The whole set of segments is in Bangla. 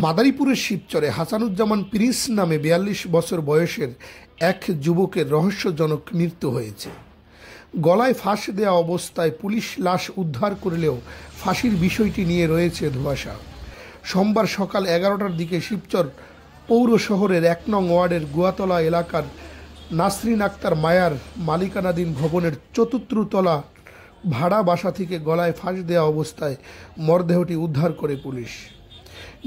মাদারীপুরের শিবচরে হাসানুজ্জামান প্রিন্স নামে ৪২ বছর বয়সের এক যুবকের রহস্যজনক মৃত্যু হয়েছে। গলায় ফাঁস দেওয়া অবস্থায় পুলিশ লাশ উদ্ধার করলেও ফাঁসির বিষয়টি নিয়ে রয়েছে ধোঁয়াশা। সোমবার সকাল ১১টার দিকে শিবচর পৌর শহরের ১ নং ওয়ার্ডের গুয়াতলা এলাকার নাসরিন আক্তার মায়ার মালিকানাধীন ভবনের ৪র্থ তলা ভাড়া বাসা থেকে গলায় ফাঁস দেওয়া অবস্থায় মরদেহটি উদ্ধার করে পুলিশ।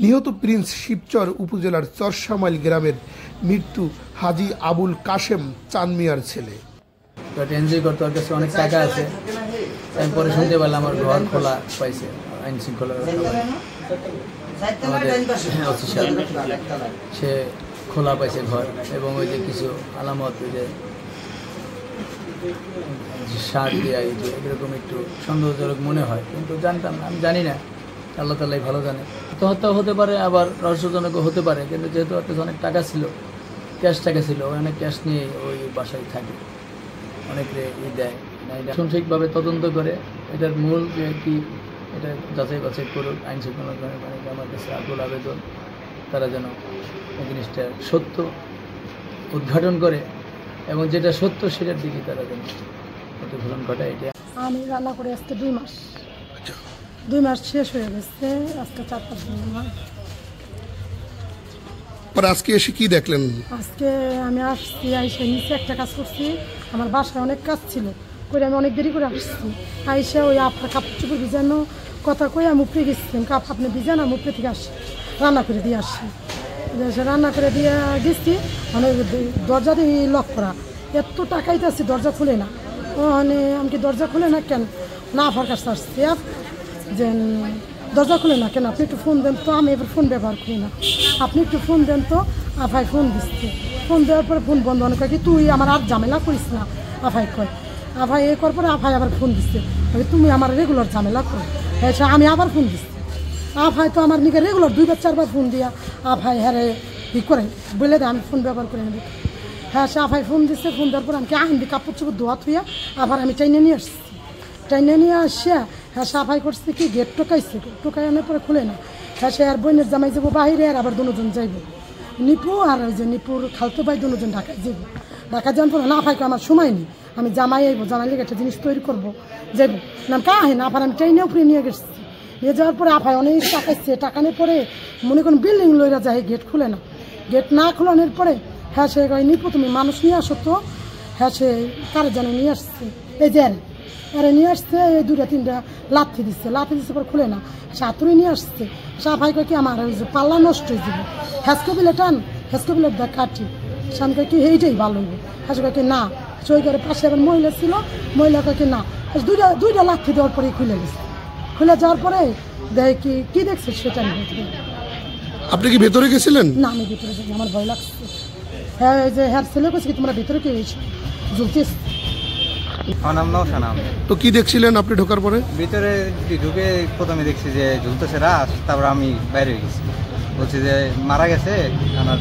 নিহত প্রিন্স শিবচর উপজেলার চরসামাইল গ্রামের মৃত্যু হাজি আবুল কাশেম চাঁদ মিয়ার ছেলে। এনজয় করতে ওর কাছে অনেক টাকা আছে। আমি পরে শুনতে পারলাম আমার ঘর খোলা পাইছে আইন শৃঙ্খলা সে খোলা পাইছে ঘর, এবং ওই যে কিছু আলামত ওই যে সার দেওয়া এই যে এরকম একটু সন্দেহজনক মনে হয়, কিন্তু জানতাম না, আমি জানি না, আল্লাহ তাআলাই ভালো জানে। আত্মহত্যা হতে পারে, আবার রহস্যজনকও হতে পারে, কিন্তু যেহেতু ওর কাছে অনেক টাকা ছিল, ক্যাশ টাকা ছিল, অনেক ক্যাশ নিয়ে ওই বাসায় থাকে, অনেকে দেয় না। এটা সঠিকভাবে তদন্ত করে এটার মূল কি এটা যাচাই বাছাই করুক আইন শৃঙ্খলা। আমার কাছে আকুল আবেদন, তারা যেন এই জিনিসটা সত্য উদ্ঘাটন করে এবং যেটা সত্য সেটার দিকে তারা যেন প্রতিফলন ঘটায়। এটা আমি রান্না করে আজকে 2 মাস শেষ হয়ে গেছে, আজকে 4-5 দিন। আজকে এসে কি দেখলেন? আজকে আমি আসছি, আইসা নিচে একটা কাজ করছি, আমার বাসায় অনেক কাজ ছিল করে আমি অনেক দেরি করে আসছি। আইসা ওই আপনার কাপড় চোপড় ভিজানো কথা কই আমি উপরে গেছিলাম, আপনি ভিজান, আমি উপরে থেকে আসছি, রান্না করে দিয়ে আসছি। রান্না করে দিয়ে গেছি, মানে দরজা দিয়ে লক করা, এত টাকাই আসছি, দরজা খুলে না। মানে আমি কি দরজা খুলে না কেন? না আফার কাছে আসছি যে দরজা খুলে না কেন, আপনি একটু ফোন দেন তো। আমি এবার ফোন ব্যবহার করি না, আপনি একটু ফোন দেন তো। আফাই ফোন দিচ্ছে, ফোন দেওয়ার পরে ফোন বন্ধ অনেক কয় কি তুই আমার আর ঝামেলা করিস না, আফাই কয়। আফাই এ করার পরে আফাই আবার ফোন দিচ্ছে, তুমি আমার রেগুলার ঝামেলা করো। হ্যাঁ, আমি আবার ফোন দিচ্ছি। আফাই তো আমার নিকে রেগুলার 2-4 ফোন দিয়া আফাই হ্যাঁ ই করে বলে দেয় আমি ফোন ব্যবহার করে নেব। হ্যাঁ, সে আফাই ফোন দিচ্ছে, ফোন দেওয়ার পরে আমি আইন কাপড় চোপড় ধোয়া থুইয়া আবার আমি টাইনে নিয়ে আসছি। টাইনে নিয়ে আসিয়া হ্যাঁ সাফাই করছে কি গেট টোকাইছে, টোকাই আনার পরে খুলে না। হ্যাঁ, সে আর বোনের জামাই যাবো বাহিরে, আর আবার দুজন যাইব, নিপু আর ওই যে নিপুর খালতো ভাই দুজন ঢাকায় যাইব। ঢাকা যাওয়ার পরে না আফাইকে আমার সময় নেই, আমি জামাই আইব, জামাই লেগে একটা জিনিস তৈরি করবো, যাইব না কাহে না। আবার আমি ট্রেনে উপরে নিয়ে গেছি, নিয়ে যাওয়ার পরে আফাই অনেক টাকাইছে, টাকানোর পরে মনে করেন বিল্ডিং লইরা যায়, গেট খুলে না। গেট না খোলানোর পরে হ্যাঁ সে নিপু তুমি মানুষ নিয়ে আসো তো। হ্যাঁ, সে কারে জানে নিয়ে আসছে, এই যে আরে নিয়ে আসছে, এই 2-3টা লাথি দিচ্ছে পর খুলে না। সাঁতুরে নিয়ে আসছে, সাফাই কয় কি আমার ওই যে পাল্লা নষ্ট হয়ে যাবে, হ্যাসকবিলে টান, হ্যাসকবিলের দেখ কাটি। সাম কয় কি এইটাই ভালো হইবে। হাসি কয় কি না, সই করে পাশে আবার মহিলা ছিল, মহিলা কয় কি না। দুইটা লাথি দেওয়ার পরে খুলে গেছে। খুলে যাওয়ার পরে দেখ কি দেখছে সেটা আমি দেখি। আপনি কি ভেতরে গেছিলেন? না, আমি ভেতরে যাই, আমার ভয় লাগছে। হ্যাঁ, এই যে হ্যাঁ ছেলে কইছে কি তোমরা ভেতরে কে গেছো, ঝুলতেছ। তো কি দেখছিলেন আপনি ঢোকার পরে? ভিতরে ঢুকে প্রথমে দেখছি যে ঝুলতেছে রাস, তারপর আমি বাইরে গেছি, বলছি যে মারা গেছে। আমার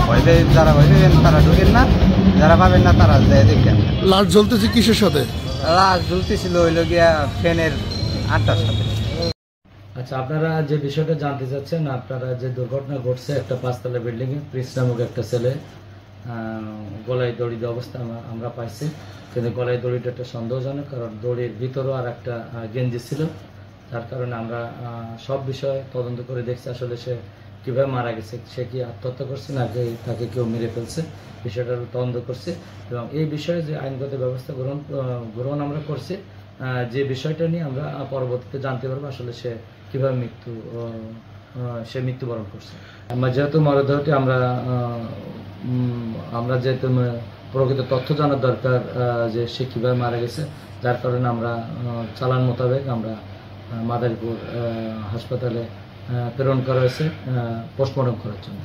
ভয়বে যারা ভয়বেন তারা ঢুকেন না, যারা পাবেন না তারা দেখেন। লাশ জ্বলতেছে কিসের সাথে? লাশ ঝুলতেছিল হইল গিয়া ফ্যানের আটটার সাথে। আচ্ছা, আপনারা যে বিষয়টা জানতে চাচ্ছেন, আপনারা যে দুর্ঘটনা ঘটছে একটা 5তলা বিল্ডিং এ, প্রিন্স নামক একটা ছেলে গলায় দড়ি দেওয়া অবস্থা আমরা পাইছি, কিন্তু গলায় দড়িটা একটা সন্দেহজনক, কারণ দড়ির ভিতরেও আর একটা গেঞ্জি ছিল। তার কারণে আমরা সব বিষয় তদন্ত করে দেখছি আসলে সে কীভাবে মারা গেছে, সে কি আত্মহত্যা করছে না তাকে কেউ মেরে ফেলছে, বিষয়টা তদন্ত করছে। এবং এই বিষয়ে যে আইনগত ব্যবস্থা গ্রহণ আমরা করছি, যে বিষয়টা নিয়ে আমরা পরবর্তীতে জানতে পারবো আসলে সে কীভাবে মৃত্যুবরণ করছে। আমরা যেহেতু মরদেহটি আমরা যেহেতু প্রকৃত তথ্য জানার দরকার যে সে কীভাবে মারা গেছে, যার কারণে আমরা চালান মোতাবেক আমরা মাদারীপুর হাসপাতালে প্রেরণ করা হয়েছে পোস্টমর্টম করার জন্য।